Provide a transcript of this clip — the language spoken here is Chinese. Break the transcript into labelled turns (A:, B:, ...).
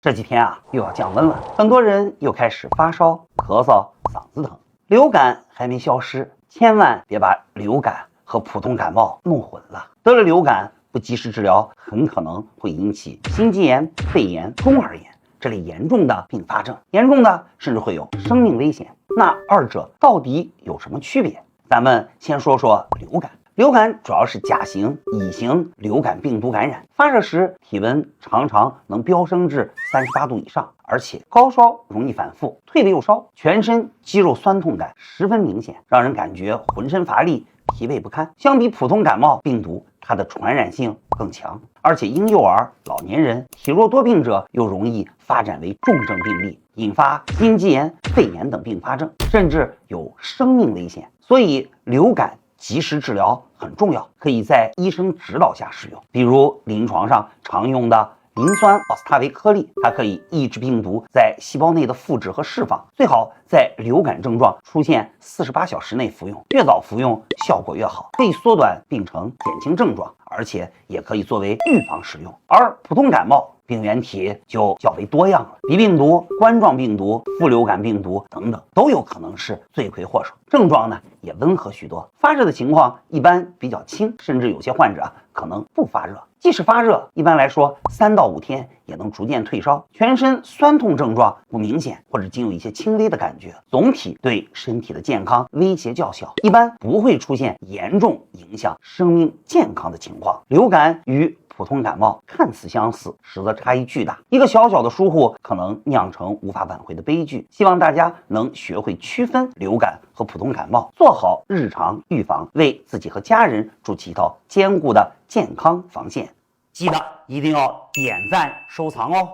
A: 这几天又要降温了，很多人又开始发烧、咳嗽、嗓子疼。流感还没消失，千万别把流感和普通感冒弄混了。得了流感不及时治疗，很可能会引起心肌炎、肺炎、中耳炎这类严重的并发症，严重的甚至会有生命危险。那二者到底有什么区别？咱们先说说流感。流感主要是甲型、乙型流感病毒感染，发热时体温常常能飙升至38度以上，而且高烧容易反复，退了又烧，全身肌肉酸痛感十分明显，让人感觉浑身乏力、疲惫不堪。相比普通感冒病毒，它的传染性更强，而且婴幼儿、老年人、体弱多病者又容易发展为重症病例，引发心肌炎、肺炎等并发症，甚至有生命危险。所以流感及时治疗很重要，可以在医生指导下使用。比如临床上常用的磷酸奥司他韦颗粒，它可以抑制病毒在细胞内的复制和释放，最好在流感症状出现48小时内服用，越早服用效果越好，可以缩短病程，减轻症状，而且也可以作为预防使用。而普通感冒病原体就较为多样了，鼻病毒、冠状病毒、副流感病毒等等都有可能是罪魁祸首，症状呢也温和许多，发热的情况一般比较轻，甚至有些患者可能不发热。即使发热，一般来说3到5天也能逐渐退烧，全身酸痛症状不明显，或者仅有一些轻微的感觉，总体对身体的健康威胁较小，一般不会出现严重影响生命健康的情况。流感与普通感冒看似相似，实则差异巨大，一个小小的疏忽可能酿成无法挽回的悲剧。希望大家能学会区分流感和普通感冒，做好日常预防，为自己和家人筑起一套坚固的健康防线。记得一定要点赞收藏哦。